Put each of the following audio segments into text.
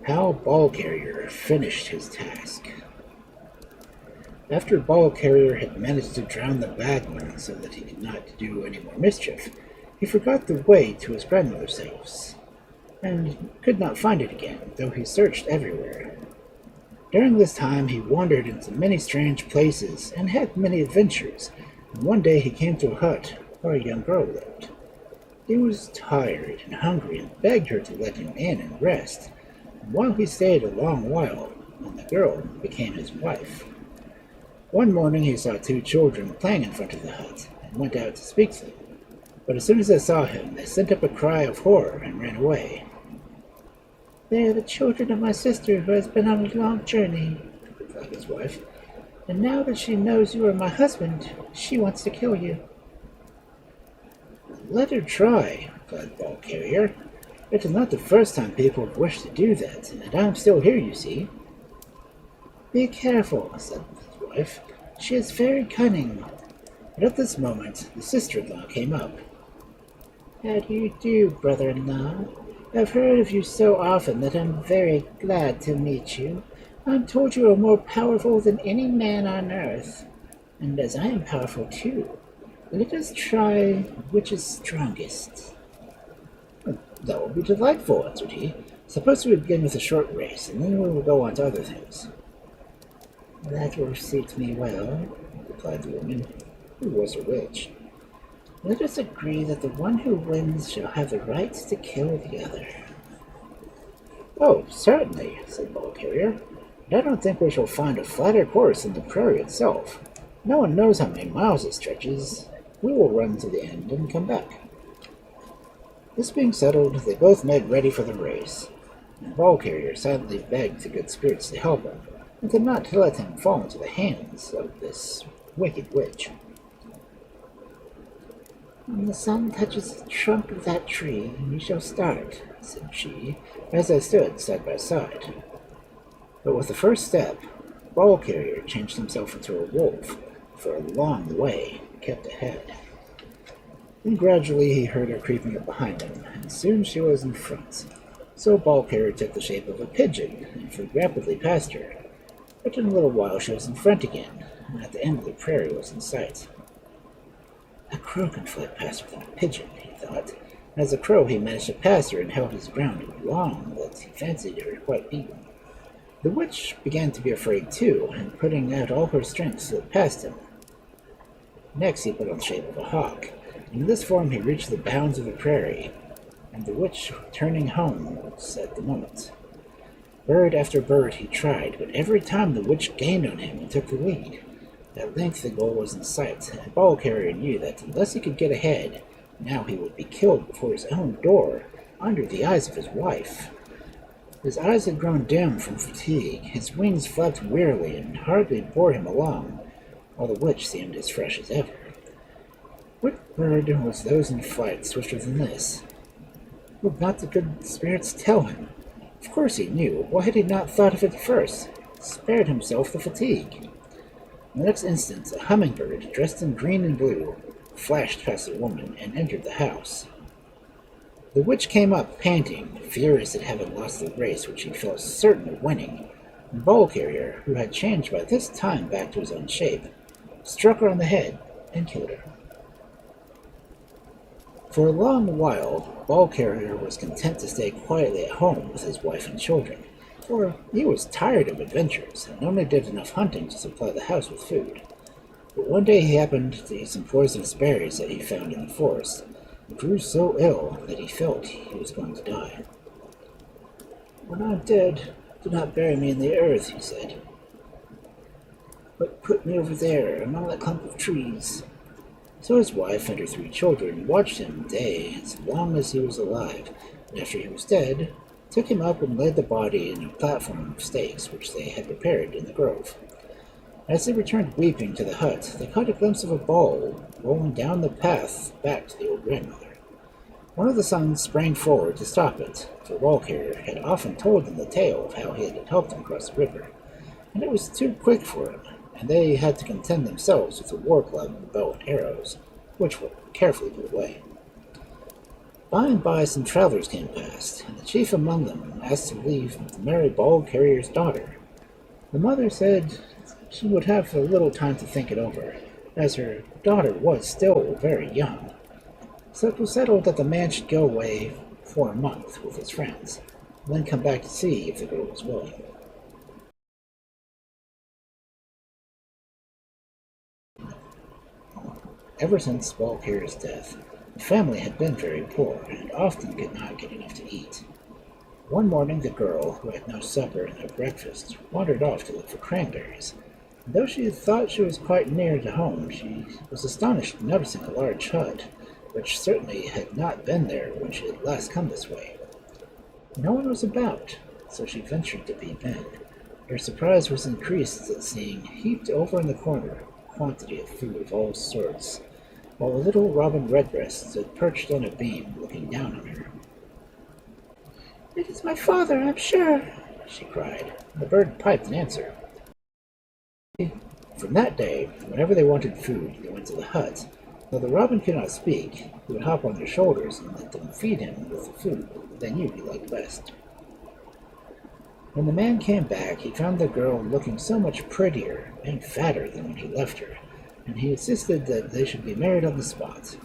How Ball Carrier finished his task. After Ball Carrier had managed to drown the bagman so that he could not do any more mischief, he forgot the way to his grandmother's house, and could not find it again, though he searched everywhere. During this time he wandered into many strange places and had many adventures, and one day he came to a hut where a young girl lived. He was tired and hungry and begged her to let him in and rest, and while he stayed a long while, and the girl became his wife. One morning he saw two children playing in front of the hut, and went out to speak to them. But as soon as they saw him, they sent up a cry of horror and ran away. "They are the children of my sister who has been on a long journey," replied his wife, "and now that she knows you are my husband, she wants to kill you." "Let her try," replied Ball Carrier. "It is not the first time people have wished to do that, and I am still here, you see." "Be careful," said his wife. "She is very cunning." But at this moment the sister-in-law came up. "How do you do, brother-in-law? I've heard of you so often that I'm very glad to meet you. I'm told you are more powerful than any man on earth, and as I am powerful too, let us try which is strongest." "That will be delightful," answered he. "Suppose we begin with a short race, and then we will go on to other things." "That will suit me well," replied the woman, who was a witch. "Let us agree that the one who wins shall have the right to kill the other." "Oh, certainly," said Ball Carrier. "But I don't think we shall find a flatter course than the prairie itself. No one knows how many miles it stretches. We will run to the end and come back." This being settled, they both made ready for the race, and Ball Carrier silently begged the good spirits to help him, and to not let him fall into the hands of this wicked witch. "When the sun touches the trunk of that tree, we shall start," said she, as they stood side by side. But with the first step, Ball Carrier changed himself into a wolf, for a long way kept ahead. Then gradually he heard her creeping up behind him, and soon she was in front. So Ball Carrier took the shape of a pigeon, and flew rapidly past her. But in a little while she was in front again, and at the end of the prairie was in sight. "A crow can fly past without a pigeon," he thought. As a crow he managed to pass her and held his ground so long that he fancied her quite beaten. The witch began to be afraid too, and putting out all her strength slid past him. Next he put on the shape of a hawk, and in this form he reached the bounds of the prairie, and the witch turning home was at the moment. Bird after bird he tried, but every time the witch gained on him and took the lead. At length the goal was in sight, and Ball Carrier knew that unless he could get ahead, now he would be killed before his own door, under the eyes of his wife. His eyes had grown dim from fatigue, his wings flapped wearily and hardly bore him along, while the witch seemed as fresh as ever. What bird was those in flight swifter than this? Would not the good spirits tell him? Of course he knew. Why had he not thought of it first? Spared himself the fatigue. The next instant, a hummingbird, dressed in green and blue, flashed past the woman and entered the house. The witch came up, panting, furious at having lost the race which he felt certain of winning, and Ball Carrier, who had changed by this time back to his own shape, struck her on the head and killed her. For a long while, Ball Carrier was content to stay quietly at home with his wife and children, for he was tired of adventures and only did enough hunting to supply the house with food. But one day he happened to eat some poisonous berries that he found in the forest, and grew so ill that he felt he was going to die. "When I'm dead, do not bury me in the earth," he said, "but put me over there among that clump of trees." So his wife and her 3 children watched him day as long as he was alive, and after he was dead, took him up and laid the body in a platform of stakes which they had prepared in the grove. As they returned weeping to the hut, they caught a glimpse of a ball rolling down the path back to the old grandmother. One of the sons sprang forward to stop it, for Ball Carrier had often told them the tale of how he had helped them cross the river, and it was too quick for him, and they had to content themselves with a war club and bow and arrows, which were carefully put away. By and by some travelers came past, and the chief among them asked to leave to marry ball carrier's daughter. The mother said she would have a little time to think it over, as her daughter was still very young. So it was settled that the man should go away for a month with his friends, and then come back to see if the girl was willing. Ever since Balkir's death, the family had been very poor and often could not get enough to eat. One morning the girl, who had no supper and no breakfast, wandered off to look for cranberries. And though she thought she was quite near to home, she was astonished at noticing a large hut, which certainly had not been there when she had last come this way. No one was about, so she ventured to peep in. Her surprise was increased at seeing, heaped over in the corner, a quantity of food of all sorts, while a little robin redbreast stood perched on a beam, looking down on her. "It is my father, I'm sure," she cried. The bird piped in answer. From that day, whenever they wanted food, they went to the hut. Though the robin could not speak, he would hop on their shoulders and let them feed him with the food they knew he liked best. When the man came back, he found the girl looking so much prettier and fatter than when he left her, and he insisted that they should be married on the spot.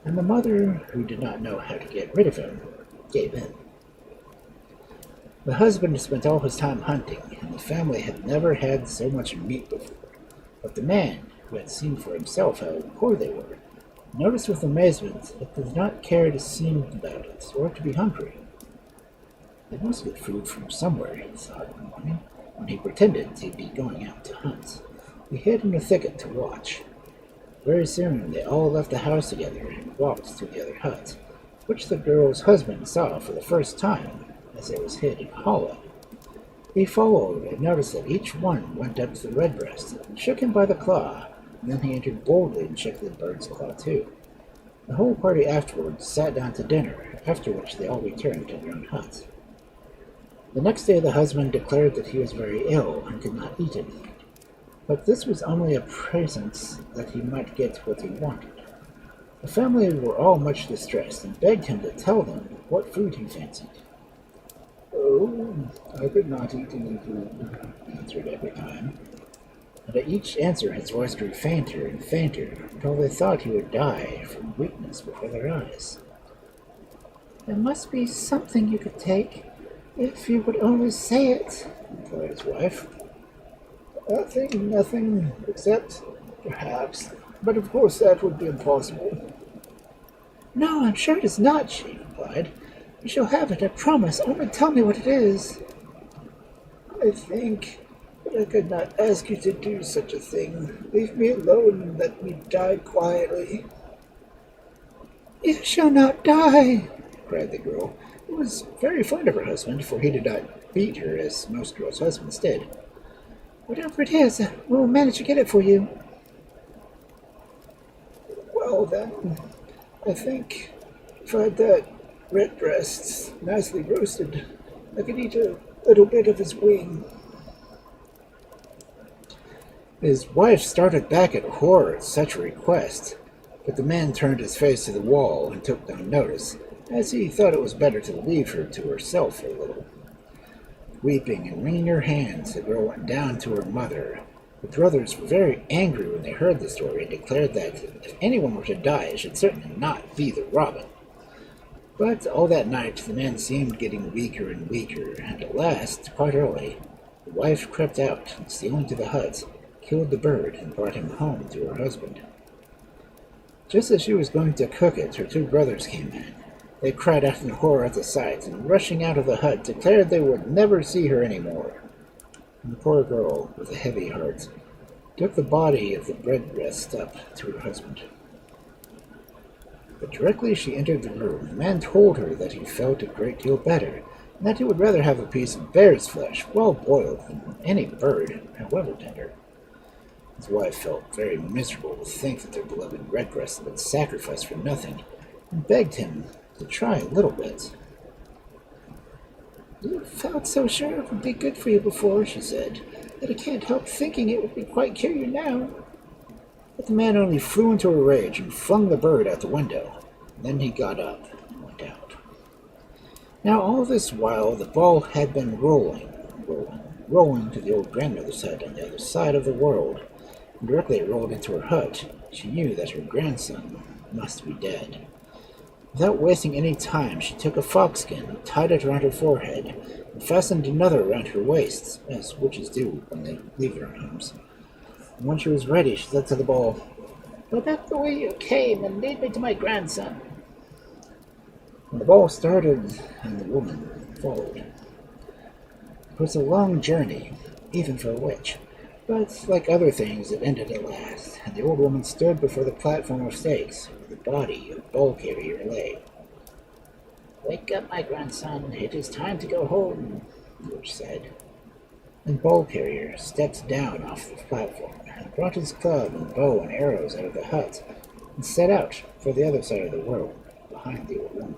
And the mother, who did not know how to get rid of him, gave in. The husband spent all his time hunting, and the family had never had so much meat before. But the man, who had seen for himself how poor they were, noticed with amazement that they did not care to seem about it, or to be hungry. They must get food from somewhere, he thought one morning, when he pretended to be going out to hunt. He hid in a thicket to watch. Very soon they all left the house together and walked to the other hut, which the girl's husband saw for the first time, as it was hid in a hollow. He followed and noticed that each one went up to the redbreast and shook him by the claw, and then he entered boldly and shook the bird's claw too. The whole party afterwards sat down to dinner, after which they all returned to their own hut. The next day the husband declared that he was very ill and could not eat anything, but this was only a presence that he might get what he wanted. The family were all much distressed and begged him to tell them what food he fancied. "Oh, I could not eat any food," he answered every time. And at each answer his voice grew fainter and fainter, until they thought he would die from weakness before their eyes. "There must be something you could take, if you would only say it," replied his wife. Nothing, except, perhaps, but of course that would be impossible." "No, I'm sure it is not," she replied. "You shall have it, I promise. Only tell me what it is." "I think, but I could not ask you to do such a thing. Leave me alone and let me die quietly." "You shall not die," cried the girl, who was very fond of her husband, for he did not beat her as most girls' husbands did. "Whatever it is, we'll manage to get it for you." "Well then, I think if I had that redbreast nicely roasted, I could eat a little bit of his wing." His wife started back in horror at such a request, but the man turned his face to the wall and took no notice, as he thought it was better to leave her to herself for a little. Weeping and wringing her hands, the girl went down to her mother. The brothers were very angry when they heard the story and declared that if anyone were to die, it should certainly not be the robin. But all that night the man seemed getting weaker and weaker, and at last, quite early, the wife crept out and, stealing to the hut, killed the bird and brought him home to her husband. Just as she was going to cook it, her two brothers came in. They cried out in horror at the sight, and rushing out of the hut, declared they would never see her any more. And the poor girl, with a heavy heart, took the body of the redbreast up to her husband. But directly she entered the room, the man told her that he felt a great deal better, and that he would rather have a piece of bear's flesh, well boiled, than any bird, however tender. His wife felt very miserable to think that their beloved redbreast had been sacrificed for nothing, and begged him to try a little bit. "You felt so sure it would be good for you before," she said, "that I can't help thinking it would be quite cure you now." But the man only flew into a rage and flung the bird out the window. Then he got up and Now all this while the ball had been rolling to the old grandmother's hut on the other side of the world. And directly it rolled into her hut, she knew that her grandson must be dead. Without wasting any time, she took a foxskin, tied it around her forehead, and fastened another around her waist, as witches do when they leave their homes. And when she was ready, she said to the ball, "Go back the way you came and lead me to my grandson." And the ball started, and the woman followed. It was a long journey, even for a witch, but like other things, it ended at last, and the old woman stood before the platform of stakes, where the body of Ball Carrier lay. "Wake up, my grandson, it is time to go home," the witch said. And Ball Carrier stepped down off the platform, and brought his club and bow and arrows out of the hut, and set out for the other side of the world, behind the old woman.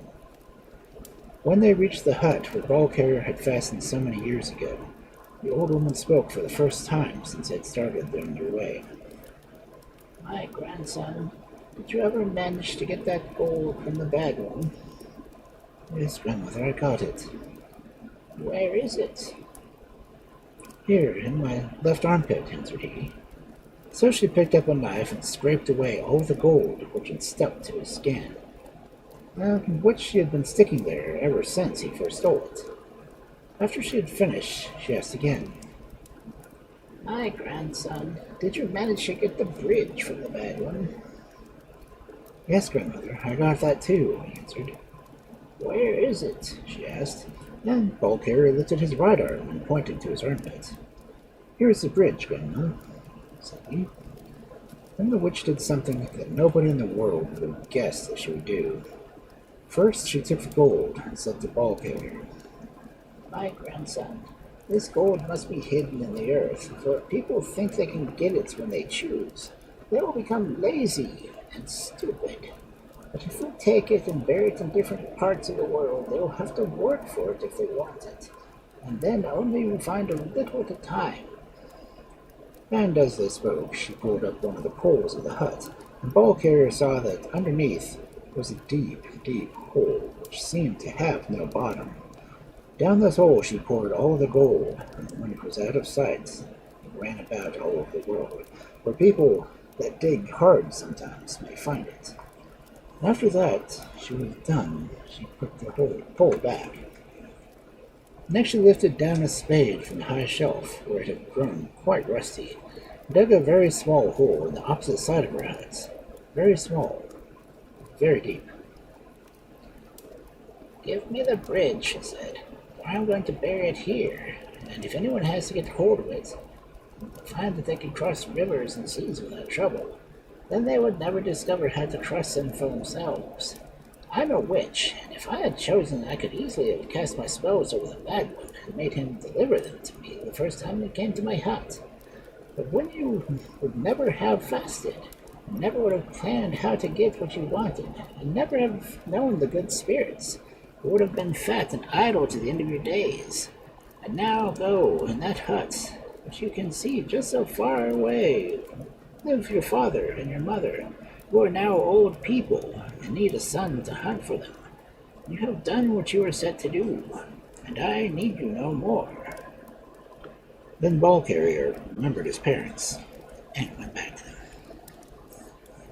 When they reached the hut where Ball Carrier had fastened so many years ago, the old woman spoke for the first time since they had started their new way. "My grandson, did you ever manage to get that gold from the bad one?" "Yes, grandmother, I got it." "Where is it?" "Here, in my left armpit," answered he. So she picked up a knife and scraped away all the gold which had stuck to his skin, which she had been sticking there ever since he first stole it. After she had finished, she asked again, "My grandson, did you manage to get the bridge from the bad one?" "Yes, grandmother, I got that too," he answered. "Where is it?" she asked. Then Ball Carrier lifted his right arm and pointed to his armpit. "Here is the bridge, grandma," said he. Then the witch did something that nobody in the world would have guessed that she would do. First, she took the gold and said to Ball Carrier, "My grandson, this gold must be hidden in the earth, for if people think they can get it when they choose, they will become lazy and stupid. But if we take it and bury it in different parts of the world, they will have to work for it if they want it, and then only will find a little at a time." And as they spoke, she pulled up one of the poles of the hut, and Ball Carrier saw that underneath was a deep, deep hole which seemed to have no bottom. Down this hole she poured all the gold, and when it was out of sight, it ran about all over the world, where people that dig hard sometimes may find it. And after that she was done, she put the whole pole back. Next she lifted down a spade from the high shelf, where it had grown quite rusty, and dug a very small hole in the opposite side of her hut. Very small, very deep. "Give me the bridge," she said, "for I'm going to bury it here, and if anyone has to get hold of it, they'll find that they can cross rivers and seas without trouble. Then they would never discover how to trust them for themselves. I'm a witch, and if I had chosen, I could easily have cast my spells over the bad one and made him deliver them to me the first time they came to my hut. But when you would never have fasted, never would have planned how to get what you wanted, and never have known the good spirits, you would have been fat and idle to the end of your days. And now go in that hut, which you can see just so far away, live your father and your mother, who are now old people and need a son to hunt for them. You have done what you were set to do, and I need you no more." Then Ball Carrier remembered his parents and went back to them.